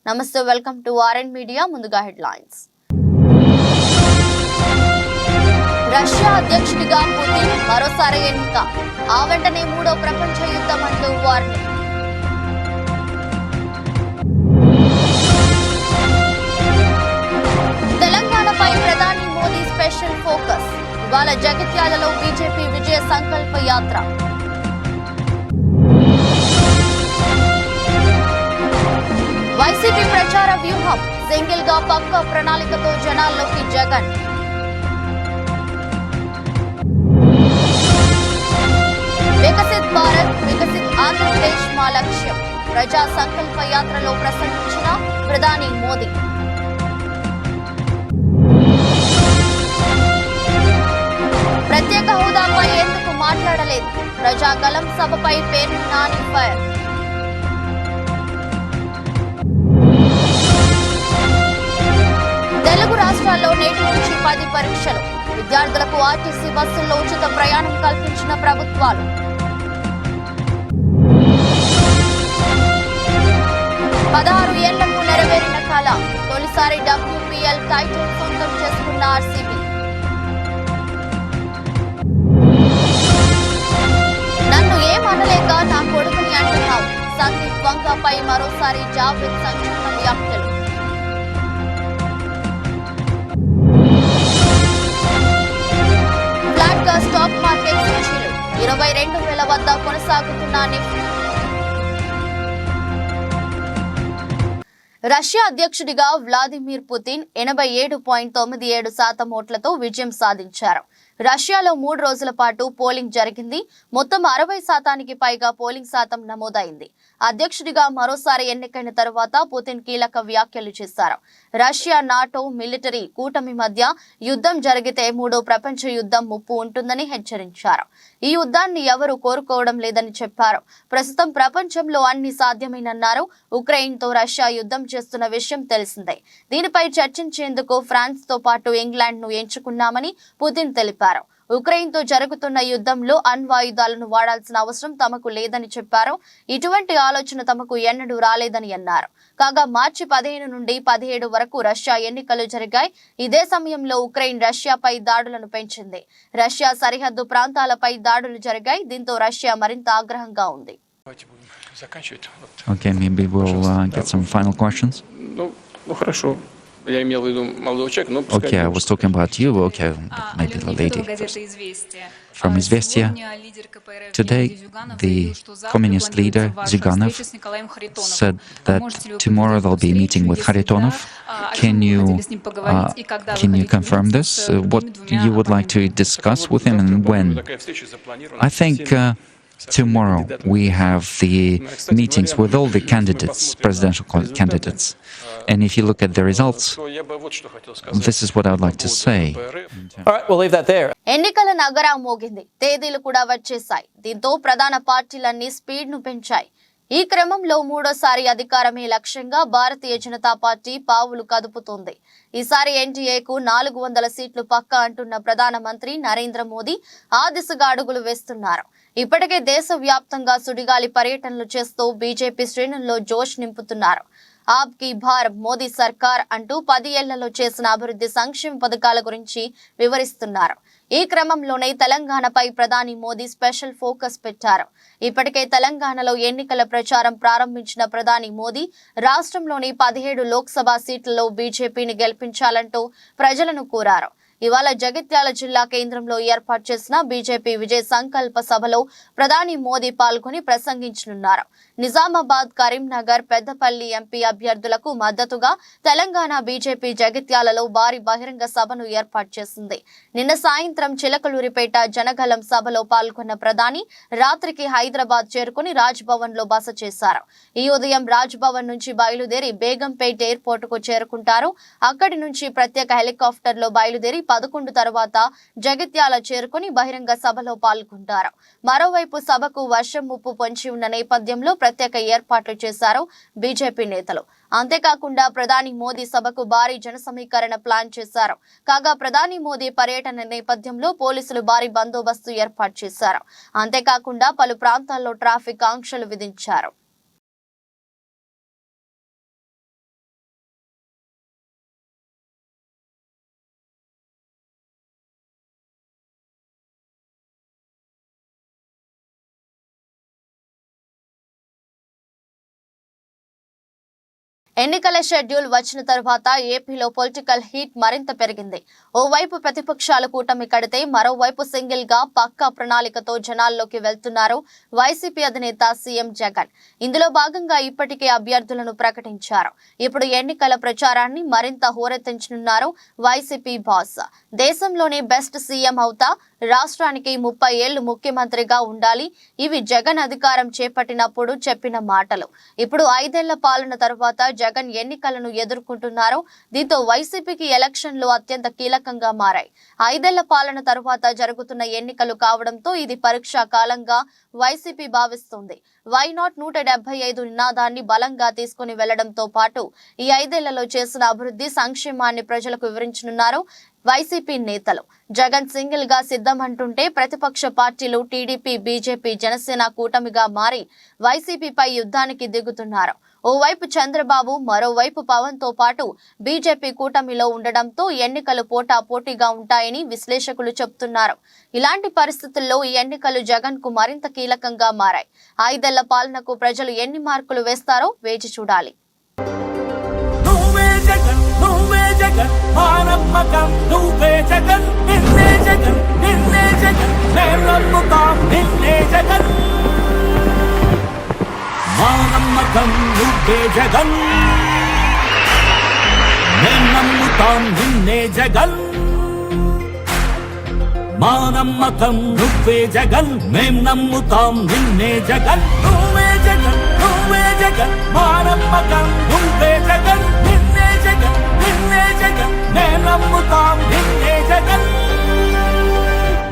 నమస్తే, welcome to RN media. ముందుగా headlines. Russia అధ్యక్షుడిగా పుతిన్ మరోసారి ఎన్నిక. ఆ వెంటనే మూడో ప్రపంచ యుద్ధం అంటూ వార్నింగ్. తెలంగాణపై ప్రధాని మోదీ స్పెషల్ ఫోకస్. ఇవాళ జగిత్యాలలో బీజేపీ విజయ సంకల్ప యాత్ర. వైసీపీ ప్రచార వ్యూహం. సింగిల్ గా పక్క ప్రణాళికతో జనాల్లోకి జగన్. వికసిత్ భారత్, వికసిత్ ఆంధ్రప్రదేశ్ మా లక్ష్యం. ప్రజా సంకల్ప యాత్రలో ప్రసంగించిన ప్రధాని మోదీ. ప్రత్యేక హోదాపై ఎందుకు మాట్లాడలేదు? ప్రజాగలం సభపై పేరు నాని ఫైర్. తెలుగు రాష్ట్రాల్లో నేటి నుంచి 10 పరీక్షలు. విద్యార్థులకు ఆర్టీసీ బస్సుల్లో ఉచిత ప్రయాణం కల్పించిన ప్రభుత్వాలు. పదహారు ఏళ్లకు నెరవేరిన కళ. తొలిసారి WPL టైటిల్ సొంతం చేసుకున్న ఆర్సీబీ. నన్ను ఏమనలేక నా కొడుకుని అంటున్నావు. సందీప్ వంగపై మరోసారి జావేద్ సంచలన వ్యాఖ్యలు. ఫ్లాట్ గా స్టాక్ మార్కెట్ సూచీలు 22,000 వద్ద కొనసాగుతున్న నిఫ్టీ. రష్యా అధ్యక్షుడిగా వ్లాదిమిర్ పుతిన్ 87.97% ఓట్లతో విజయం సాధించారు. రష్యాలో 3 రోజుల పాటు పోలింగ్ జరిగింది. మొత్తం 60% పైగా పోలింగ్ శాతం నమోదైంది. అధ్యక్షుడిగా మరోసారి ఎన్నికైన తర్వాత పుతిన్ కీలక వ్యాఖ్యలు చేశారు. రష్యా, నాటో, మిలిటరీ కూటమి మధ్య యుద్ధం జరిగితే మూడో ప్రపంచ యుద్ధం ముప్పు ఉంటుందని హెచ్చరించారు. ఈ యుద్ధాన్ని ఎవరూ కోరుకోవడం లేదని చెప్పారు. ప్రస్తుతం ప్రపంచంలో అన్ని సాధ్యమేనన్నారు. ఉక్రెయిన్ తో రష్యా యుద్ధం చేస్తున్న విషయం తెలిసిందే. దీనిపై చర్చించేందుకు ఫ్రాన్స్ తో పాటు ఇంగ్లాండ్ ను ఎంచుకున్నామని పుతిన్ తెలిపారు. ఉక్రెయిన్ తో జరుగుతున్న యుద్ధంలో అణ్వాయుధాలను వాడాల్సిన అవసరం తమకు లేదని చెప్పారు. ఇటువంటి ఆలోచన తమకు ఎన్నడూ రాలేదని అన్నారు. కాగా మార్చి 15 నుండి 17 వరకు రష్యా ఎన్నికలు జరిగాయి. ఇదే సమయంలో ఉక్రెయిన్ రష్యాపై దాడులను పెంచింది. రష్యా సరిహద్దు ప్రాంతాలపై దాడులు జరిగాయి. దీంతో రష్యా మరింత ఆగ్రహంగా ఉంది. Okay, maybe we'll get some final questions. Ну хорошо. Я имел в виду молодого человека, но пускай. Okay, I was talking about you. Okay, maybe the lady. From Izvestia. Today, the communist leader Zyuganov said that tomorrow they'll be meeting with Kharitonov. Can you confirm this? What you would like to discuss with him and when? I think tomorrow we have the meetings with all the candidates, presidential candidates. And if you look at the results, this is what I would like to say. All right, we'll leave that there. ఎన్నికల నగరా మోగింది. తేదీలు కూడా వచ్చేశాయి. దీంతో ప్రధాన పార్టీలన్నీ speed ను పెంచాయి. ఈ క్రమంలో మూడోసారి అధికారమే లక్ష్యంగా భారతీయ జనతా పార్టీ పావులు కదుపుతోంది. ఈసారి ఎన్డీఏకు 400 సీట్లు పక్కా అంటున్న ప్రధానమంత్రి నరేంద్ర మోదీ ఆ దిశగా అడుగులు వేస్తున్నారు. ఇప్పటికే దేశవ్యాప్తంగా సుడిగాలి పర్యటనలు చేస్తూ బీజేపీ శ్రేణుల్లో జోష్ నింపుతున్నారు. ఆప్ కీ బార్ మోదీ సర్కార్ అంటూ 10 ఏళ్లలో చేసిన అభివృద్ధి సంక్షేమ పథకాల గురించి వివరిస్తున్నారు. ఈ క్రమంలోనే తెలంగాణపై ప్రధాని మోదీ స్పెషల్ ఫోకస్ పెట్టారు. ఇప్పటికే తెలంగాణలో ఎన్నికల ప్రచారం ప్రారంభించిన ప్రధాని మోదీ రాష్ట్రంలోని 17 లోక్సభ సీట్లలో బీజేపీని గెలిపించాలంటూ ప్రజలను కోరారు. ఇవాళ జగిత్యాల జిల్లా కేంద్రంలో ఏర్పాటు చేసిన బీజేపీ విజయ సంకల్ప సభలో ప్రధాని మోదీ పాల్గొని ప్రసంగించనున్నారు. నిజామాబాద్, కరీంనగర్, పెద్దపల్లి ఎంపీ అభ్యర్థులకు మద్దతుగా తెలంగాణ బీజేపీ జగిత్యాలలో భారీ బహిరంగ సభను ఏర్పాటు చేసింది. నిన్న సాయంత్రం చిలకలూరిపేట జనగలం సభలో పాల్గొన్న ప్రధాని రాత్రికి హైదరాబాద్ చేరుకుని రాజ్ భవన్ లో బస చేశారు. ఈ ఉదయం రాజ్ భవన్ నుంచి బయలుదేరి బేగంపేట్ ఎయిర్పోర్ట్ కు చేరుకుంటారు. అక్కడి నుంచి ప్రత్యేక హెలికాప్టర్ లో బయలుదేరి 11 తర్వాత జగిత్యాల చేరుకుని బహిరంగ సభలో పాల్గొంటారు. మరోవైపు సభకు వర్షం ముప్పు పొంచి ఉన్న నేపథ్యంలో ప్రత్యేక ఏర్పాట్లు చేశారు బీజేపీ నేతలు. అంతేకాకుండా ప్రధాని మోదీ సభకు భారీ జన సమీకరణ ప్లాన్ చేశారు. కాగా ప్రధాని మోదీ పర్యటన నేపథ్యంలో పోలీసులు భారీ బందోబస్తు ఏర్పాటు చేశారు. అంతేకాకుండా పలు ప్రాంతాల్లో ట్రాఫిక్ ఆంక్షలు విధించారు. ఎన్నికల షెడ్యూల్ వచ్చిన తర్వాత ఏపీలో పొలిటికల్ హీట్ మరింత పెరిగింది. ఓవైపు ప్రతిపక్షాలు కూటమి కడితే మరోవైపు సింగిల్ గా పక్కా ప్రణాళికతో జనాల్లోకి వెళ్తున్నారు వైసీపీ అధినేత సీఎం జగన్. ఇందులో భాగంగా ఇప్పటికే అభ్యర్థులను ప్రకటించారు. ఇప్పుడు ఎన్నికల ప్రచారాన్ని మరింత హోరెత్తించనున్నారు వైసీపీ బాస్. దేశంలోనే బెస్ట్ సీఎం అవుతా, రాష్ట్రానికి 30 ఏళ్లు ముఖ్యమంత్రిగా ఉండాలి. ఇవి జగన్ అధికారం చేపట్టినప్పుడు చెప్పిన మాటలు. ఇప్పుడు 5 ఏళ్ల పాలన తర్వాత జగన్ ఎన్నికలను ఎదుర్కొంటున్నారు. దీంతో వైసీపీకి ఎలక్షన్లు అత్యంత కీలకంగా మారాయి. 5 ఏళ్ల పాలన తర్వాత జరుగుతున్న ఎన్నికలు కావడంతో ఇది పరీక్షా కాలంగా వైసీపీ భావిస్తుంది. వై నాట్ 175 నినాదాన్ని బలంగా తీసుకుని వెళ్లడంతో పాటు ఈ 5 ఏళ్లలో చేసిన అభివృద్ధి సంక్షేమాన్ని ప్రజలకు వివరించనున్నారు వైసీపీ నేతలు. జగన్ సింగిల్ గా సిద్ధమంటుంటే ప్రతిపక్ష పార్టీలు టీడీపీ, బీజేపీ, జనసేన కూటమిగా మారి వైసీపీపై యుద్ధానికి దిగుతున్నారు. ఓవైపు చంద్రబాబు, మరోవైపు పవన్ తో పాటు బీజేపీ కూటమిలో ఉండడంతో ఎన్నికలు పోటాపోటీగా ఉంటాయని విశ్లేషకులు చెబుతున్నారు. ఇలాంటి పరిస్థితుల్లో ఈ ఎన్నికలు జగన్ కు మరింత కీలకంగా మారాయి. 5 ఏళ్ల పాలనకు ప్రజలు ఎన్ని మార్కులు వేస్తారో వేచి చూడాలి. జగన్ మానమ్మకం నువ్వే జగన్, నిన్నే జగన్, నిన్నే జగన్, మేం నమ్ముతాం నిన్నే జగన్. మానమ్మకం నువ్వే జగన్, మేం నమ్ముతాం నిన్నే జగన్. మానమ్మకం నువ్వే జగన్, మేం నమ్ముతాం నిన్నే జగన్. నువ్వే జగన్, నువ్వే జగన్, మానమ్మకం నువ్వే జగన్, నిన్నే జగన్, నిన్నే జగన్, మేం నమ్ముతాం నిన్నే జగన్.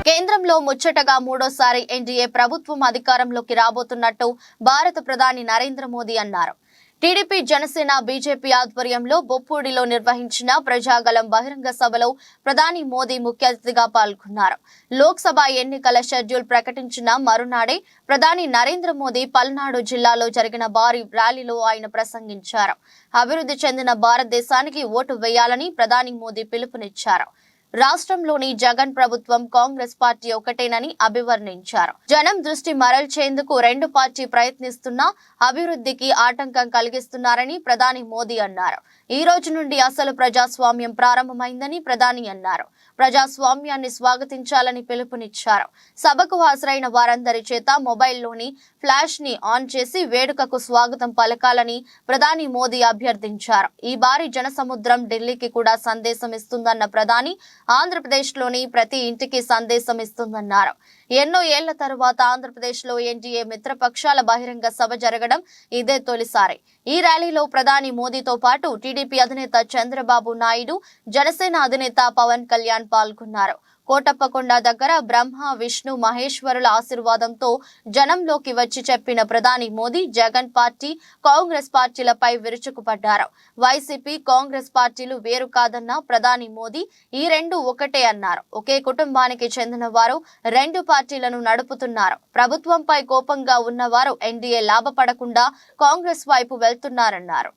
కేంద్రంలో ముచ్చటగా 3వ ఎన్డీఏ ప్రభుత్వం అధికారంలోకి రాబోతున్నట్టు భారత ప్రధాని నరేంద్ర మోదీ అన్నారు. టీడీపీ, జనసేన, బీజేపీ ఆధ్వర్యంలో బొప్పూడిలో నిర్వహించిన ప్రజాగళం బహిరంగ సభలో ప్రధాని మోదీ ముఖ్య అతిథిగా పాల్గొన్నారు. లోక్సభ ఎన్నికల షెడ్యూల్ ప్రకటించిన మరునాడే ప్రధాని నరేంద్ర మోదీ పల్నాడు జిల్లాలో జరిగిన భారీ ర్యాలీలో ఆయన ప్రసంగించారు. అభివృద్ధి చెందిన భారతదేశానికి ఓటు వేయాలని ప్రధాని మోదీ పిలుపునిచ్చారు. రాష్ట్రంలోని జగన్ ప్రభుత్వం, కాంగ్రెస్ పార్టీ ఒకటేనని అభివర్ణించారు. జనం దృష్టి మరల్చేందుకు రెండు పార్టీ ప్రయత్నిస్తున్నా అభివృద్ధికి ఆటంకం కలిగిస్తున్నారని ప్రధాని మోదీ అన్నారు. ఈ రోజు నుండి అసలు ప్రజాస్వామ్యం ప్రారంభమైందని ప్రధాని అన్నారు. ప్రజాస్వామ్యాన్ని స్వాగతించాలని పిలుపునిచ్చారు. సభకు హాజరైన వారందరి చేత మొబైల్లోని ఫ్లాష్ ని ఆన్ చేసి వేడుకకు స్వాగతం పలకాలని ప్రధాని మోదీ అభ్యర్థించారు. ఈ భారీ జనసముద్రం ఢిల్లీకి కూడా సందేశం ఇస్తుందన్న ప్రధాని ఆంధ్రప్రదేశ్లోని ప్రతి ఇంటికి సందేశం ఇస్తుందన్నారు. ఎన్నో ఏళ్ల తరువాత ఆంధ్రప్రదేశ్లో ఎన్డీఏ మిత్రపక్షాల బహిరంగ సభ జరగడం ఇదే తొలిసారి. ఈ ర్యాలీలో ప్రధాని మోదీతో పాటు టీడీపీ అధినేత చంద్రబాబు నాయుడు, జనసేన అధినేత పవన్ కళ్యాణ్ పాల్గొన్నారు. కోటప్పకొండ దగ్గర బ్రహ్మ, విష్ణు, మహేశ్వరుల ఆశీర్వాదంతో జనంలోకి వచ్చి చెప్పిన ప్రధాని మోదీ జగన్ పార్టీ, కాంగ్రెస్ పార్టీలపై విరుచుకుపడ్డారు. వైసీపీ, కాంగ్రెస్ పార్టీలు వేరు కాదన్న ప్రధాని మోదీ ఈ రెండు ఒకటే అన్నారు. ఒకే కుటుంబానికి చెందిన వారు రెండు పార్టీలను నడుపుతున్నారు. ప్రభుత్వంపై కోపంగా ఉన్నవారు ఎన్డీఏ లాభపడకుండా కాంగ్రెస్ వైపు వెళ్తున్నారన్నారు.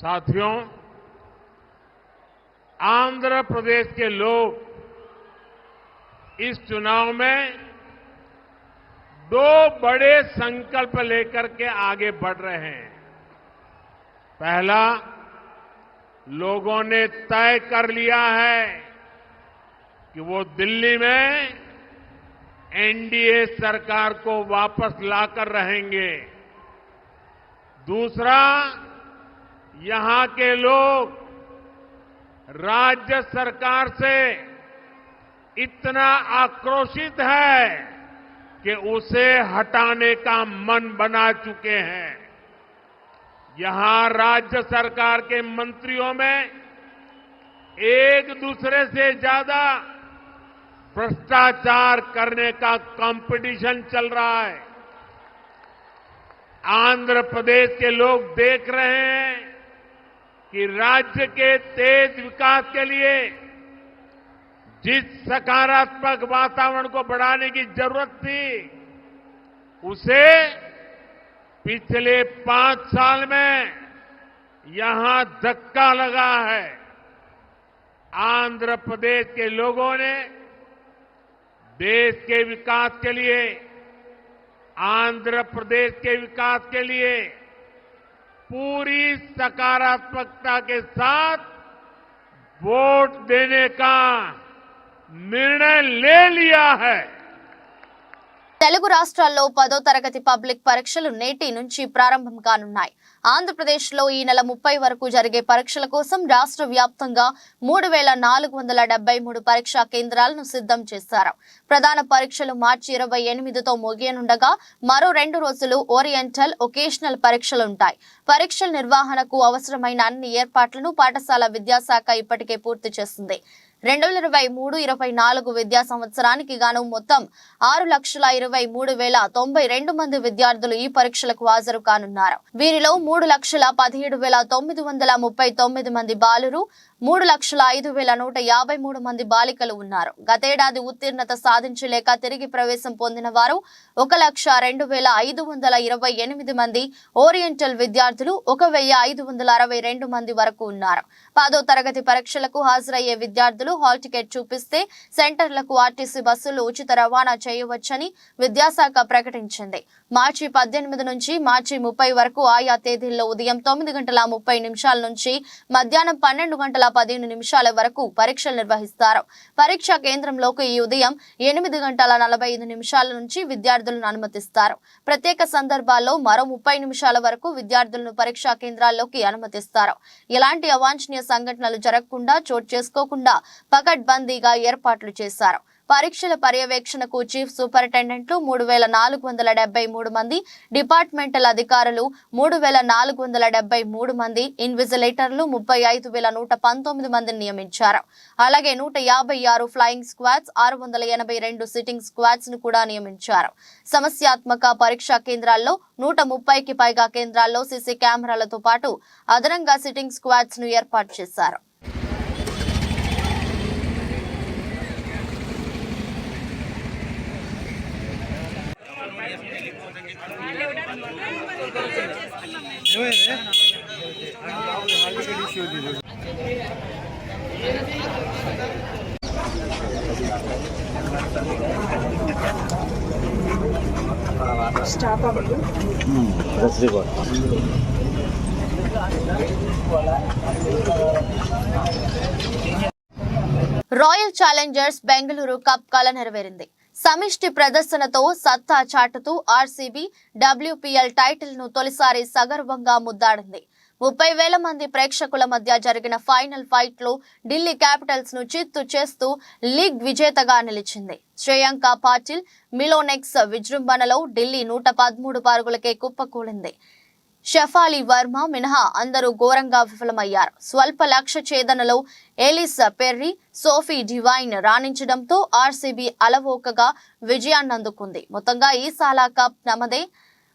साथियों, आंध्र प्रदेश के लोग इस चुनाव में दो बड़े संकल्प लेकर के आगे बढ़ रहे हैं। पहला, लोगों ने तय कर लिया है कि वो दिल्ली में एनडीए सरकार को वापस लाकर रहेंगे। दूसरा, यहां के लोग राज्य सरकार से इतना आक्रोशित है कि उसे हटाने का मन बना चुके हैं। यहां राज्य सरकार के मंत्रियों में एक दूसरे से ज्यादा भ्रष्टाचार करने का कंपटीशन चल रहा है। आंध्र प्रदेश के लोग देख रहे हैं कि राज्य के तेज विकास के लिए जिस सकारात्मक वातावरण को बढ़ाने की जरूरत थी, उसे पिछले 5 साल में यहां धक्का लगा है। आंध्र प्रदेश के लोगों ने देश के विकास के लिए, आंध्र प्रदेश के विकास के लिए पूरी सकारात्मकता के साथ वोट देने का निर्णय ले लिया है। తెలుగు రాష్ట్రాల్లో 10వ తరగతి పబ్లిక్ పరీక్షలు నేటి నుంచి ప్రారంభం కానున్నాయి. ఆంధ్రప్రదేశ్లో ఈ నెల 30 వరకు జరిగే పరీక్షల కోసం రాష్ట్ర వ్యాప్తంగా 3473 పరీక్షా కేంద్రాలను సిద్ధం చేశారు. ప్రధాన పరీక్షలు మార్చి 28తో ముగియనుండగా మరో 2 రోజులు ఓరియంటల్, వొకేషనల్ పరీక్షలుంటాయి. పరీక్షల నిర్వహణకు అవసరమైన అన్ని ఏర్పాట్లను పాఠశాల విద్యాశాఖ ఇప్పటికే పూర్తి చేసింది. 2023-24 విద్యా సంవత్సరానికి గాను మొత్తం 6,23,092 మంది విద్యార్థులు ఈ పరీక్షలకు హాజరు కానున్నారు. వీరిలో 3,17,939 మంది బాలురు, 3,05,153 మంది బాలికలు ఉన్నారు. గతేడాది ఉత్తీర్ణత సాధించలేక తిరిగి ప్రవేశం పొందిన వారు 1,02,528 మంది, ఓరియంటల్ విద్యార్థులు 1,562 మంది వరకు ఉన్నారు. 10వ తరగతి పరీక్షలకు హాజరయ్యే విద్యార్థులు హాల్ టికెట్ చూపిస్తే సెంటర్లకు ఆర్టీసీ బస్సులు ఉచిత రవాణా చేయవచ్చని విద్యాశాఖ ప్రకటించింది. మార్చి 18 నుంచి మార్చి 30 వరకు ఆయా తేదీల్లో ఉదయం 9:30 నుంచి మధ్యాహ్నం 12:15 వరకు పరీక్షలు నిర్వహిస్తారు. పరీక్షా కేంద్రంలోకి ఈ ఉదయం 8:45 నుంచి విద్యార్థులను అనుమతిస్తారు. ప్రత్యేక సందర్భాల్లో మరో 30 నిమిషాల వరకు విద్యార్థులను పరీక్షా కేంద్రాల్లోకి అనుమతిస్తారు. ఎలాంటి అవాంఛనీయ సంఘటనలు జరగకుండా, చోటు చేసుకోకుండా పకడ్బందీగా ఏర్పాట్లు చేశారు. పరీక్షల పర్యవేక్షణకు చీఫ్ సూపరింటెండెంట్లు 3,473 మంది, డిపార్ట్మెంటల్ అధికారులు 3,473 మంది, ఇన్విజిలేటర్లు 35,119 మందిని నియమించారు. అలాగే 156 ఫ్లయింగ్ స్క్వాడ్స్, 682 సిట్టింగ్ స్క్వాడ్స్ ను కూడా నియమించారు. సమస్యాత్మక పరీక్షా కేంద్రాల్లో 130కి పైగా కేంద్రాల్లో సీసీ కెమెరాలతో పాటు అదనంగా సిట్టింగ్ స్క్వాడ్స్ ను ఏర్పాటు చేశారు. రాయల్ ఛాలెంజర్స్ బెంగళూరు కప్ కల నెరవేరింది. సమిష్టి ప్రదర్శనతో సత్తా చాటుతూ ఆర్సీబీ WPL టైటిల్ ను తొలిసారి సగర్వంగా ముద్దాడింది. 30,000 మంది ప్రేక్షకుల మధ్య జరిగిన ఫైనల్ ఫైట్ లో ఢిల్లీ క్యాపిటల్స్ ను చిత్తు చేస్తూ లీగ్ విజేతగా నిలిచింది. శ్రేయాంక పాటిల్, మిలోనెక్స్ విజృంభణలో ఢిల్లీ 113 పరుగులకే కుప్పకూలింది. షెఫాలి వర్మ మినహా అందరూ ఘోరంగా విఫలమయ్యారు. స్వల్ప లక్ష్య ఛేదనలో ఎలిస్ పెర్రీ, సోఫీ డివైన్ రాణించడంతో ఆర్సీబీ అలవోకగా విజయాన్ని అందుకుంది. మొత్తంగా ఈ సాలా కప్ నమదే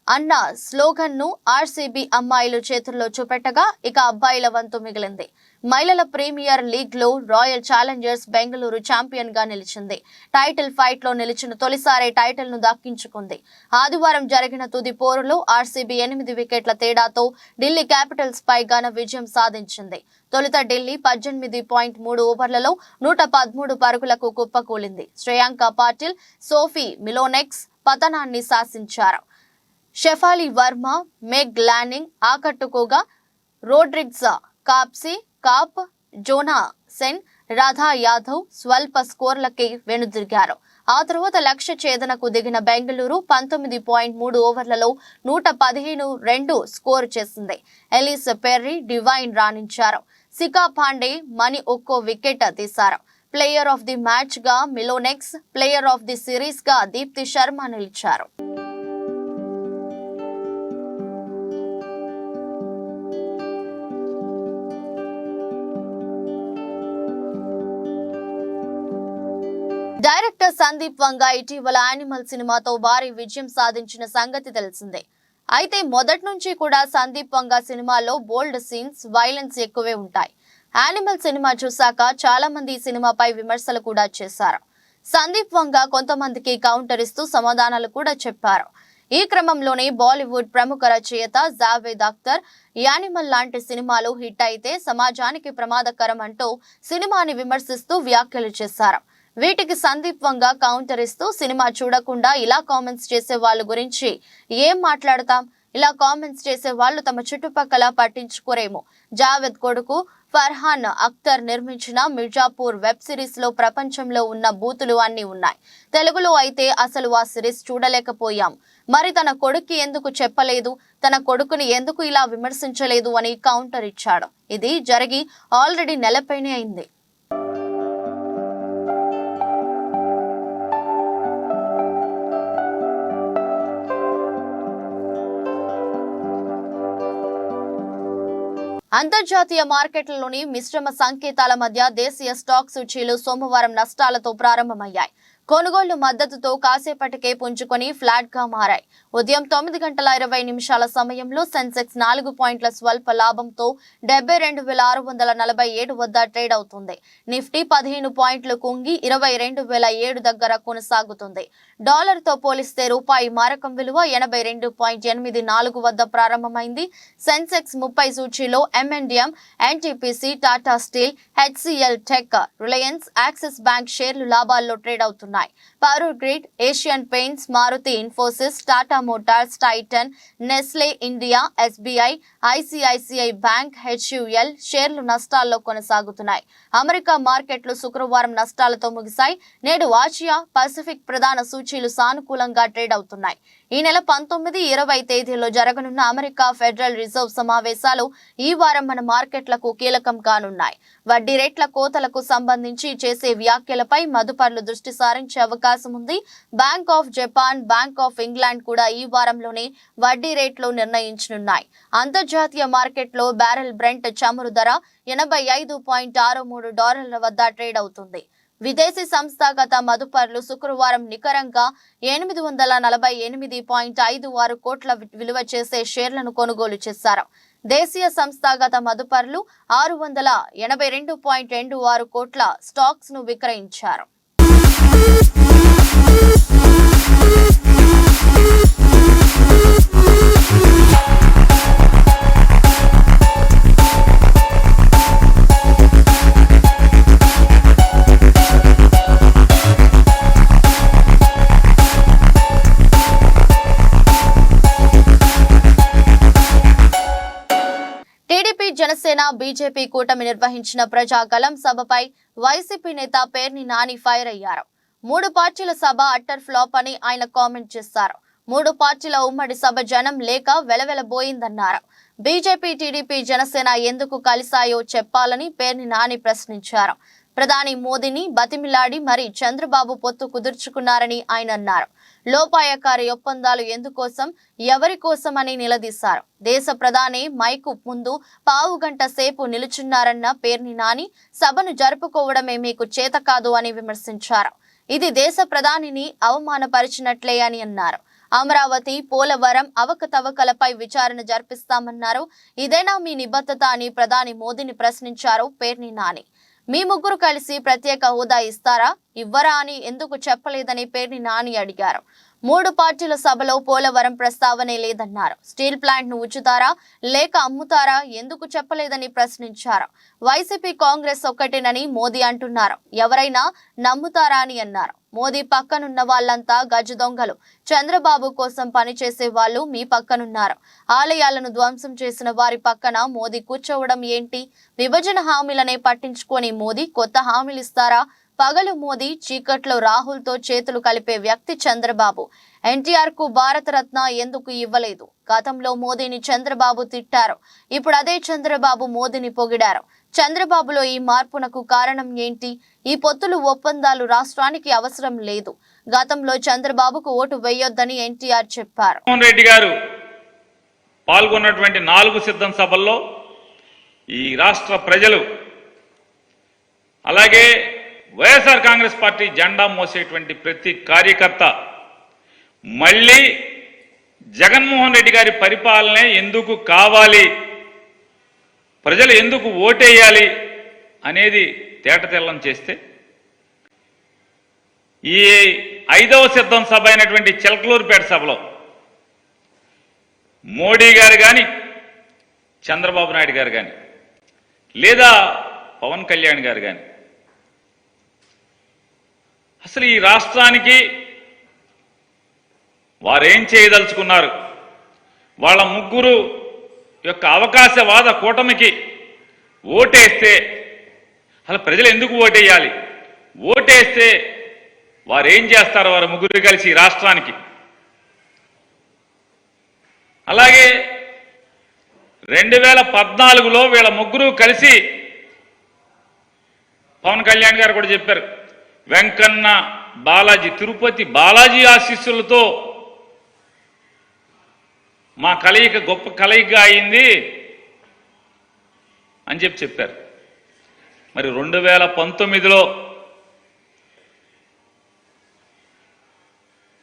అన్న స్లోగన్ ను ఆర్సీబీ అమ్మాయిలు చేతుల్లో చూపెట్టగా ఇక అబ్బాయిల వంతు మిగిలింది. మహిళల ప్రీమియర్ లీగ్ లో రాయల్ ఛాలెంజర్స్ బెంగళూరు ఛాంపియన్ గా నిలిచింది. టైటిల్ ఫైట్ లో నిలిచిన తొలిసారి టైటిల్ ను దక్కించుకుంది. ఆదివారం జరిగిన తుది పోరులో ఆర్సీబీ 8 వికెట్ల తేడాతో ఢిల్లీ క్యాపిటల్స్ పై ఘన విజయం సాధించింది. తొలుత ఢిల్లీ 18.3 ఓవర్లలో 113 పరుగులకు కుప్పకూలింది. శ్రేయాంక పాటిల్, సోఫీ మిలోనెక్స్ పతనాన్ని శాసించారు. షెఫాలి వర్మ, మెగ్ లానింగ్ ఆకట్టుకోగా Rodrigues, Capsey, Kapp, Jonassen, Radha Yadav స్వల్ప స్కోర్లకి వెనుదిరిగారు. ఆ తర్వాత లక్ష్య ఛేదనకు దిగిన బెంగళూరు 19.3 ఓవర్లలో 115 స్కోర్ చేసింది. ఎలిస్ పెర్రీ, డివైన్ రాణించారు. సికా పాండే, మణి ఒక్కో వికెట్ తీశారు. ప్లేయర్ ఆఫ్ ది మ్యాచ్ గా Molineux, player of the series గా దీప్తి శర్మ నిలిచారు. డైరెక్టర్ సందీప్ వంగ ఇటీవల యానిమల్ సినిమాతో భారీ విజయం సాధించిన సంగతి తెలిసిందే. అయితే మొదటి నుంచి కూడా సందీప్ వంగ సినిమాలో బోల్డ్ సీన్స్, వైలెన్స్ ఎక్కువే ఉంటాయి. యానిమల్ సినిమా చూశాక చాలా మంది ఈ సినిమాపై విమర్శలు కూడా చేశారు. సందీప్ వంగ కొంతమందికి కౌంటర్ ఇస్తూ సమాధానాలు కూడా చెప్పారు. ఈ క్రమంలోనే బాలీవుడ్ ప్రముఖ రచయిత జావేద్ అఖ్తర్ యానిమల్ లాంటి సినిమాలు హిట్ అయితే సమాజానికి ప్రమాదకరం అంటూ సినిమాని విమర్శిస్తూ వ్యాఖ్యలు చేశారు. వీటికి సందీప్ వంగ కౌంటర్ ఇస్తూ సినిమా చూడకుండా ఇలా కామెంట్స్ చేసే వాళ్ళ గురించి ఏం మాట్లాడతాం, ఇలా కామెంట్స్ చేసే వాళ్ళు తమ చుట్టుపక్కల పట్టించుకోరేమో. జావేద్ కొడుకు ఫర్హాన్ అఖ్తర్ నిర్మించిన మిర్జాపూర్ వెబ్ సిరీస్ లో ప్రపంచంలో ఉన్న బూతులు అన్ని ఉన్నాయి. తెలుగులో అయితే అసలు ఆ సిరీస్ చూడలేకపోయాం. మరి తన కొడుక్కి ఎందుకు చెప్పలేదు, తన కొడుకుని ఎందుకు ఇలా విమర్శించలేదు అని కౌంటర్ ఇచ్చాడు. ఇది జరిగి ఆల్రెడీ నెలపైనే అయింది. అంతర్జాతీయ మార్కెట్లలోని మిశ్రమ సంకేతాల మధ్య దేశీయ స్టాక్ సూచీలు సోమవారం నష్టాలతో ప్రారంభమయ్యాయి. కొనుగోళ్లు మద్దతుతో కాసేపటికే పుంజుకొని ఫ్లాట్ గా మారాయి. ఉదయం 9:20 సమయంలో సెన్సెక్స్ 4 పాయింట్ల స్వల్ప లాభంతో 72,647 వద్ద ట్రేడ్ అవుతుంది. నిఫ్టీ 15 పాయింట్లు కుంగి 22,007 దగ్గర కొనసాగుతుంది. డాలర్ తో పోలిస్తే రూపాయి మారకం విలువ 82.84 వద్ద ప్రారంభమైంది. సెన్సెక్స్ 30 సూచీలో M&M, NTPC, Tata steel, HCL tech, Reliance, Axis bank షేర్లు లాభాల్లో ట్రేడ్ అవుతున్నాయి. Power grid, Asian paints, Maruti Infosys, Tata motors, Titan, Nestle India, SBI, ICICI bank, HUL షేర్లు నష్టాల్లో కొనసాగుతున్నాయి. అమెరికా మార్కెట్లు శుక్రవారం నష్టాలతో ముగిశాయి. నేడు ఆసియా పసిఫిక్ ప్రధాన సూచీలు సానుకూలంగా ట్రేడ్ అవుతున్నాయి. ఈ నెల 19, 20 తేదీల్లో జరగనున్న అమెరికా ఫెడరల్ రిజర్వ్ సమావేశాలు ఈ వారం మన మార్కెట్లకు కీలకం కానున్నాయి. వడ్డీ రేట్ల కోతలకు సంబంధించి చేసే వ్యాఖ్యలపై మదుపర్లు దృష్టి సారించే అవకాశం ఉంది. Bank of Japan, bank of England కూడా ఈ వారంలోనే వడ్డీ రేట్లు నిర్ణయించనున్నాయి. అంతర్జాతీయ మార్కెట్లో బ్యారెల్ బ్రెంట్ చమురు ధర $85.63 వద్ద ట్రేడ్ అవుతుంది. విదేశీ సంస్థాగత మదుపర్లు శుక్రవారం నికరంగా 848.56 కోట్ల విలువ చేసే షేర్లను కొనుగోలు చేశారు. దేశీయ సంస్థాగత మదుపర్లు 682.26 కోట్ల స్టాక్స్ ను విక్రయించారు. టీడీపీ, జనసేన, బీజేపీ కూటమి నిర్వహించిన ప్రజాగలం సభపై వైసీపీ నేత పేర్ని నాని ఫైర్ అయ్యారు. 3 పార్టీల సభ అట్టర్ ఫ్లాప్ అని ఆయన కామెంట్ చేశారు. 3 పార్టీల ఉమ్మడి సభ జనం లేక వెలవెలబోయిందన్నారు. బీజేపీ, టీడీపీ, జనసేన ఎందుకు కలిశాయో చెప్పాలని పేర్ని నాని ప్రశ్నించారు. ప్రధాని మోదీని బతిమిలాడి మరి చంద్రబాబు పొత్తు కుదుర్చుకున్నారని ఆయన అన్నారు. లోపాయకారి ఒప్పందాలు ఎందుకోసం, ఎవరి కోసం అని నిలదీశారు. దేశ ప్రధాని మైకు ముందు పావు గంట సేపు నిలుచున్నారన్న పేర్ని నాని సభను జరుపుకోవడమే మీకు చేత కాదు అని విమర్శించారు. ఇది దేశ ప్రధానిని అవమానపరిచినట్లే అని అన్నారు. అమరావతి, పోలవరం అవకతవకలపై విచారణ జరిపిస్తామన్నారు. ఇదేనా మీ నిబద్ధత అని ప్రధాని మోదీని ప్రశ్నించారు పేర్ని నాని. మీ ముగ్గురు కలిసి ప్రత్యేక హోదా ఇస్తారా, ఇవ్వరా అని ఎందుకు చెప్పలేదని పేర్ని నాని అడిగారు. 3 పార్టీల సభలో పోలవరం ప్రస్తావనే లేదన్నారు. స్టీల్ ప్లాంట్ ను ఉంచుతారా లేక అమ్ముతారా ఎందుకు చెప్పలేదని ప్రశ్నించారు. వైసీపీ, కాంగ్రెస్ ఒక్కటేనని మోదీ అంటున్నారు. ఎవరైనా నమ్ముతారా అని అన్నారు. మోదీ పక్కనున్న వాళ్ళంతా గజ దొంగలు. చంద్రబాబు కోసం పనిచేసే వాళ్ళు మీ పక్కనున్నారు. ఆలయాలను ధ్వంసం చేసిన వారి పక్కన మోదీ కూర్చోవడం ఏంటి? విభజన హామీలనే పట్టించుకొని మోదీ కొత్త హామీలు ఇస్తారా? పగలు మోదీ, చీకట్లో రాహుల్ తో చేతులు కలిపే వ్యక్తి చంద్రబాబు. ఎన్టీఆర్ కు భారతరత్న ఎందుకు ఇవ్వలేదు? గతంలో మోదీని చంద్రబాబు తిట్టారు. ఇప్పుడు అదే చంద్రబాబు మోదీని పొగిడారు. చంద్రబాబులో ఈ మార్పునకు కారణం ఏంటి? ఈ పొత్తులు, ఒప్పందాలు రాష్ట్రానికి అవసరం లేదు. గతంలో చంద్రబాబుకు ఓటు వేయొద్దని ఎన్టీఆర్ చెప్పారు. జగన్మోహన్ రెడ్డి గారు పాల్గొన్నటువంటి 4 సిద్ధం సభల్లో ఈ రాష్ట్ర ప్రజలు, అలాగే వైఎస్ఆర్ కాంగ్రెస్ పార్టీ జెండా మోసేటువంటి ప్రతి కార్యకర్త మళ్ళీ జగన్మోహన్ రెడ్డి గారి పరిపాలనే ఎందుకు కావాలి, ప్రజలు ఎందుకు ఓటేయాలి అనేది తేటతెల్లం చేస్తే, ఈ 5వ సిద్ధం సభ అయినటువంటి చిలకలూరుపేట సభలో మోడీ గారు కానీ, చంద్రబాబు నాయుడు గారు కానీ, లేదా పవన్ కళ్యాణ్ గారు కానీ అసలు ఈ రాష్ట్రానికి వారేం చేయదలుచుకున్నారు, వాళ్ళ ముగ్గురు యొక్క అవకాశవాద కూటమికి ఓటేస్తే అసలు ప్రజలు ఎందుకు ఓటేయాలి, ఓటేస్తే వారు ఏం చేస్తారు వారు ముగ్గురు కలిసి ఈ రాష్ట్రానికి? అలాగే 2014లో వీళ్ళ ముగ్గురు కలిసి పవన్ కళ్యాణ్ గారు కూడా చెప్పారు, వెంకన్న బాలాజీ, తిరుపతి బాలాజీ ఆశీస్సులతో మా కలయిక గొప్ప కలయికగా అయింది అని చెప్పారు. మరి 2019లో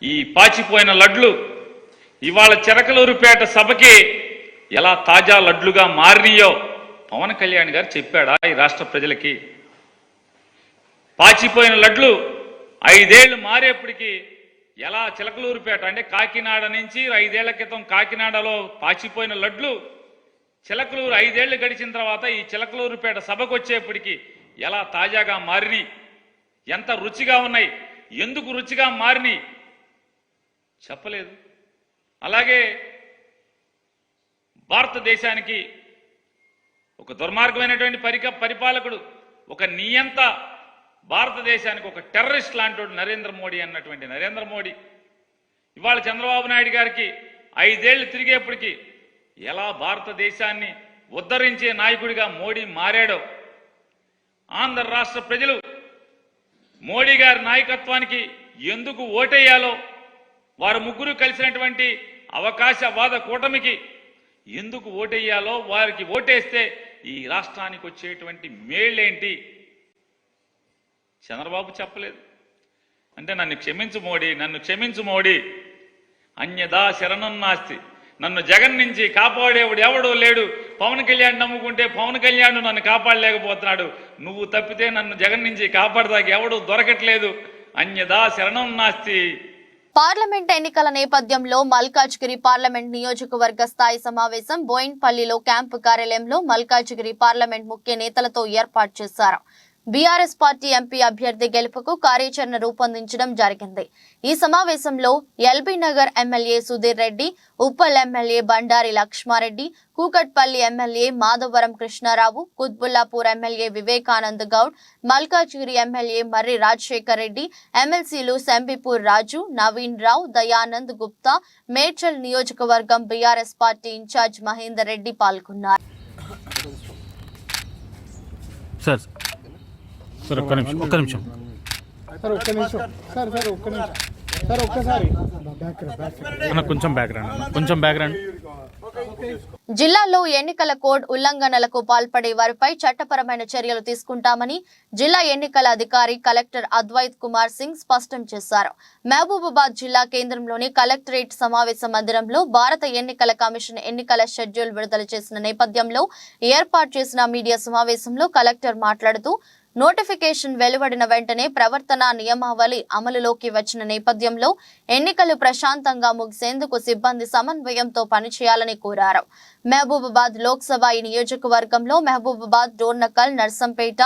ఈ పాచిపోయిన లడ్లు ఇవాళ చిలకలూరుపేట సభకి ఎలా తాజా లడ్లుగా మారినాయో పవన్ కళ్యాణ్ గారు చెప్పాడా ఈ రాష్ట్ర ప్రజలకి? పాచిపోయిన లడ్లు 5 ఏళ్లు మారేప్పటికీ ఎలా చిలకలూరుపేట అంటే కాకినాడ నుంచి 5 ఏళ్ల క్రితం కాకినాడలో పాచిపోయిన లడ్లు చిలకలూరు 5 ఏళ్లు గడిచిన తర్వాత ఈ చిలకలూరుపేట సభకు వచ్చేప్పటికీ ఎలా తాజాగా మారినాయి, ఎంత రుచిగా ఉన్నాయి, ఎందుకు రుచిగా మారినాయి చెప్పలేదు. అలాగే భారతదేశానికి ఒక దుర్మార్గమైనటువంటి పరిపాలకుడు, ఒక నియంత, భారతదేశానికి ఒక టెర్రరిస్ట్ లాంటి నరేంద్ర మోడీ అన్నటువంటి నరేంద్ర మోడీ ఇవాళ చంద్రబాబు నాయుడు గారికి 5 ఏళ్లు తిరిగేప్పటికీ ఎలా భారతదేశాన్ని ఉద్ధరించే నాయకుడిగా మోడీ మారాడో, ఆంధ్ర రాష్ట్ర ప్రజలు మోడీ గారి నాయకత్వానికి ఎందుకు ఓటేయాలో, వారు ముగ్గురు కలిసినటువంటి అవకాశవాద కూటమికి ఎందుకు ఓటేయాలో, వారికి ఓటేస్తే ఈ రాష్ట్రానికి వచ్చేటువంటి మేళ్ళేంటి చంద్రబాబు చెప్పలేదు. అంటే నన్ను క్షమించు మోడీ, నన్ను క్షమించు మోడీ, అన్యదా శరణం నాస్తి, నన్ను జగన్ నుంచి కాపాడేవాడు ఎవడో లేడు, పవన్ కళ్యాణ్ నమ్ముకుంటే పవన్ కళ్యాణ్ నన్ను కాపాడలేకపోతున్నాడు, నువ్వు తప్పితే నన్ను జగన్ నుంచి కాపాడదాకా ఎవడు దొరకట్లేదు, అన్యదా శరణం నాస్తి. పార్లమెంట్ ఎన్నికల నేపథ్యంలో మల్కాజ్గిరి పార్లమెంట్ నియోజకవర్గ స్థాయి సమావేశం బోయిన్పల్లిలో క్యాంపు కార్యాలయంలో మల్కాజ్గిరి పార్లమెంట్ ముఖ్య నేతలతో ఏర్పాటు చేశారు. బీఆర్ఎస్ పార్టీ ఎంపీ అభ్యర్థి గెలుపుకు కార్యాచరణ రూపొందించడం జరిగింది. ఈ సమావేశంలో LB Nagar MLA Sudheer Reddy, Uppal MLA Bandari Lakshmareddy, Kukatpally MLA Madhavaram Krishnarao, Quthbullapur MLA Vivekanand Goud, Malkajgiri MLA Marri Rajasekhar Reddy, ఎమ్మెల్సీలు సంబిపూర్ రాజు, నవీన్ రావు, దయానంద్ గుప్తా, మేడ్చల్ నియోజకవర్గం BRS party incharge Mahender Reddy పాల్గొన్నారు. జిల్లాలో ఎన్నికల కోడ్ ఉల్లంఘనలకు పాల్పడే వారిపై చట్టపరమైన చర్యలు తీసుకుంటామని జిల్లా ఎన్నికల అధికారి కలెక్టర్ అద్వైత్ కుమార్ సింగ్ స్పష్టం చేశారు. మహబూబాబాద్ జిల్లా కేంద్రంలోని కలెక్టరేట్ సమావేశ మందిరంలో భారత ఎన్నికల కమిషన్ ఎన్నికల షెడ్యూల్ విడుదల చేసిన నేపథ్యంలో ఏర్పాటు చేసిన మీడియా సమావేశంలో కలెక్టర్ మాట్లాడుతూ, నోటిఫికేషన్ వెలువడిన వెంటనే ప్రవర్తన నియమావళి అమలులోకి వచ్చిన నేపథ్యంలో ఎన్నికలు ప్రశాంతంగా ముగిసేందుకు సిబ్బంది సమన్వయంతో పనిచేయాలని కోరారు. మహబూబాబాద్ లోక్సభ నియోజకవర్గంలో మహబూబాబాద్, డోర్నకల్, నర్సంపేట,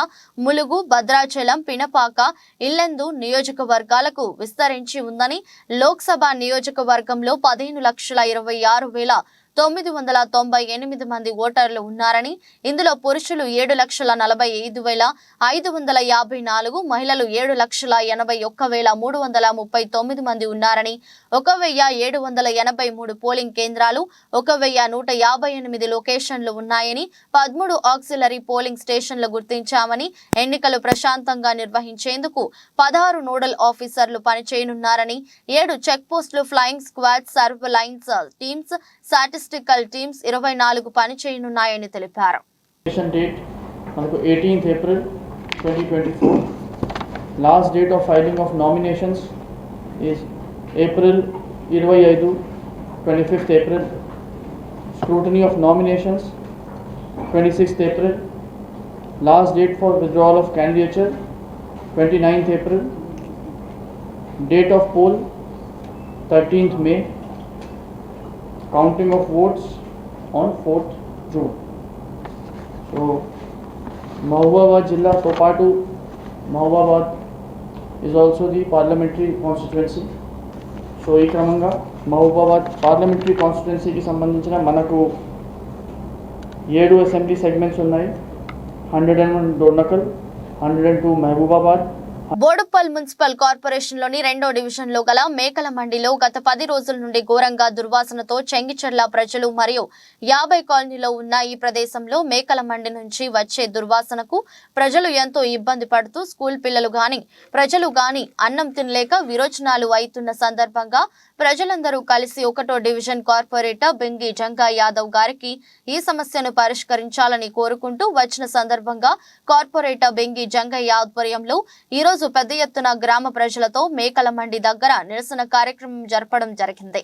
ములుగు, భద్రాచలం, పినపాక, ఇల్లెందు నియోజకవర్గాలకు విస్తరించి ఉందని, లోక్సభ నియోజకవర్గంలో 15,26,998 మంది ఓటర్లు ఉన్నారని, ఇందులో పురుషులు 7,45,554, మహిళలు 7,81,339 మంది ఉన్నారని, 1,783 పోలింగ్ కేంద్రాలు, 1,158 లొకేషన్లు ఉన్నాయని, 13 ఆక్సిలరీ పోలింగ్ స్టేషన్లు గుర్తించామని, ఎన్నికలు ప్రశాంతంగా నిర్వహించేందుకు 16 నోడల్ ఆఫీసర్లు పనిచేయనున్నారని, 7 చెక్ పోస్టులు, flying squad, surveillance teams, statistical teams 24 పనిచేయనున్నాయని తెలిపారు. డేట్ మనకు 18th April 2024. Last date of filing of nominations is April 25, 25th April. Scrutiny of nominations 26th April. Last date for withdrawal of candidature 29th April. Date of poll 13th May. Counting of votes on 4th June. So Mahbubabad Jilla to part 2, Mahbubabad is also the parliamentary constituency. So ఈ క్రమంగా Mahabubabad parliamentary కాన్స్టిట్యున్సీకి సంబంధించిన మనకు 7 assembly segments ఉన్నాయి. 101 Dornakal, 102 Mahabubabad. Boduppal municipal corporation లోని 2వ division లో గల మేకల మండిలో గత 10 రోజుల నుండి ఘోరంగా దుర్వాసనతో చెంగిచెర్ల ప్రజలు మరియు 50 కాలనీలో ఉన్న ఈ ప్రదేశంలో మేకల మండి నుంచి వచ్చే దుర్వాసనకు ప్రజలు ఎంతో ఇబ్బంది పడుతూ స్కూల్ పిల్లలు గాని ప్రజలు గాని అన్నం తినలేక విరోచనాలు అవుతున్న సందర్భంగా ప్రజలందరూ కలిసి 1వ డివిజన్ కార్పొరేటర్ బెంగి జంగా యాదవ్ గారికి ఈ సమస్యను పరిష్కరించాలని కోరుకుంటూ వచ్చిన సందర్భంగా కార్పొరేటర్ బెంగి జంగయ్య ఆధ్వర్యంలో ఈ రోజు పెద్ద ఎత్తున గ్రామ ప్రజలతో మేకల మండి దగ్గర నిరసన కార్యక్రమం జరపడం జరిగింది.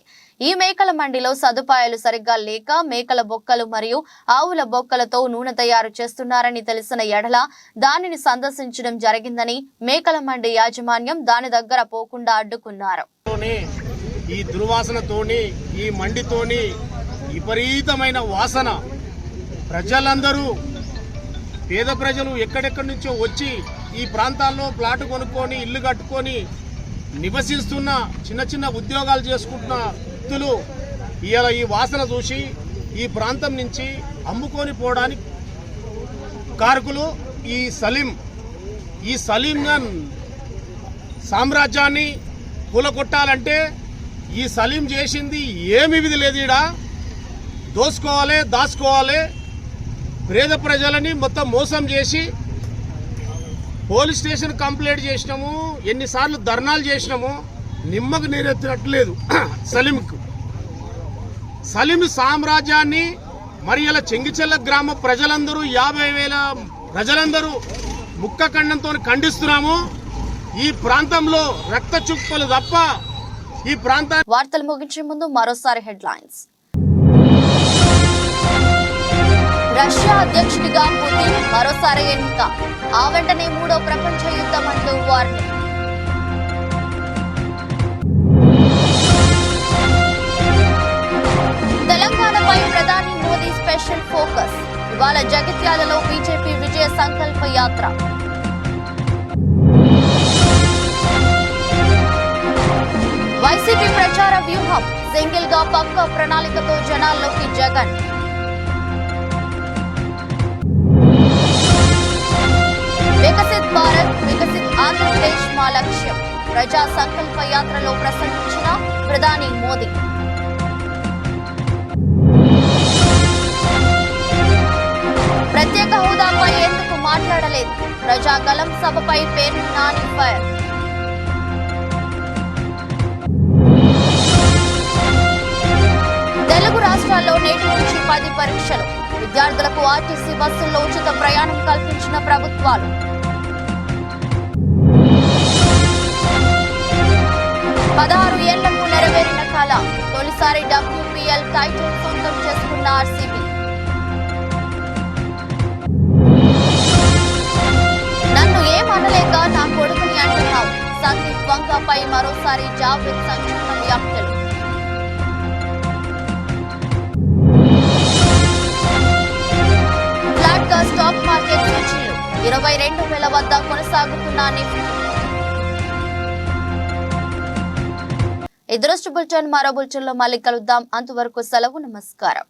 ఈ మేకల మండిలో సదుపాయాలు సరిగ్గా లేక మేకల బొక్కలు మరియు ఆవుల బొక్కలతో నూనె తయారు చేస్తున్నారని తెలిసిన ఎడల దానిని సందర్శించడం జరిగిందని మేకల మండి యాజమాన్యం దాని దగ్గర పోకుండా అడ్డుకున్నారు. ఈ దుర్వాసనతోని ఈ మండితోని విపరీతమైన వాసన ప్రజలందరూ పేద ప్రజలు ఎక్కడెక్కడి నుంచో వచ్చి ఈ ప్రాంతాల్లో ప్లాట్ కొనుక్కొని ఇల్లు కట్టుకొని నివసిస్తున్న చిన్న చిన్న ఉద్యోగాలు చేసుకుంటున్న వ్యక్తులు ఇవాళ ఈ వాసన చూసి ఈ ప్రాంతం నుంచి అమ్ముకొని పోవడానికి కారకులు ఈ సలీం సామ్రాజ్యాన్ని కూలగొట్టాలంటే ఈ సలీం చేసింది ఏమి విధి లేదు. ఈడ దోసుకోవాలి, దాచుకోవాలి, పేద ప్రజలని మొత్తం మోసం చేసి పోలీస్ స్టేషన్ కంప్లైంట్ చేసినాము, ఎన్నిసార్లు ధర్నాలు చేసినాము, నిమ్మకు నీరెత్తినట్లేదు. సలీం సామ్రాజ్యాన్ని మరి ఇలా చెంగిచెల్ల గ్రామ ప్రజలందరూ 50,000 ప్రజలందరూ ముక్క ఖండంతో ఖండిస్తున్నాము. ఈ ప్రాంతంలో రక్త చుక్కలు తప్ప ఈ ప్రాంతాన్ని. వార్తలు ముగించే ముందు మరోసారి హెడ్లైన్స్. రష్యా అధ్యక్షుడిగా పుతిన్ మరోసారి ఎన్నిక, ఆ వెంటనే 3వ ప్రపంచ యుద్ధం అంటూ వార్నింగ్. తెలంగాణపై ప్రధాని మోదీ స్పెషల్ ఫోకస్, ఇవాళ జగిత్యాలలో బీజేపీ విజయ సంకల్ప యాత్ర. వైసీపీ ప్రచార వ్యూహం, సింగిల్ గా పక్క ప్రణాళికతో జనాల్లోకి జగన్. వికసిత్ భారత్, వికసిత్ ఆంధ్రప్రదేశ్ మా లక్ష్యం, ప్రజా సంకల్ప యాత్రలో ప్రసంగించిన ప్రధాని మోదీ. ప్రత్యేక హోదాపై ఎందుకు మాట్లాడలేదు, ప్రజాగలం సభపై పేరు నాని ఫైర్. తెలుగు రాష్ట్రాల్లో నేటి నుంచి 10 పరీక్షలు, విద్యార్థులకు ఆర్టీసీ బస్సుల్లో ఉచిత ప్రయాణం కల్పించిన ప్రభుత్వాలు. 16 ఏళ్లకు నెరవేరిన కళ, తొలిసారి WPL టైటిల్ సొంతం చేసుకున్న ఆర్సీబీ. నన్ను ఏమనలేక నా కొడుకుని అంటున్నావు, సందీప్ వంగపై మరోసారి జావేద్ సంచలన వ్యాఖ్యలు. ఫ్లాట్ గా స్టాక్ మార్కెట్ సూచీలు 22,000 వద్ద కొనసాగుతున్న నిఫ్టీ. ఈ దృష్టి బులెటిన్ మరో బులెటిన్లో మళ్ళీ కలుద్దాం. అంతవరకు సెలవు, నమస్కారం.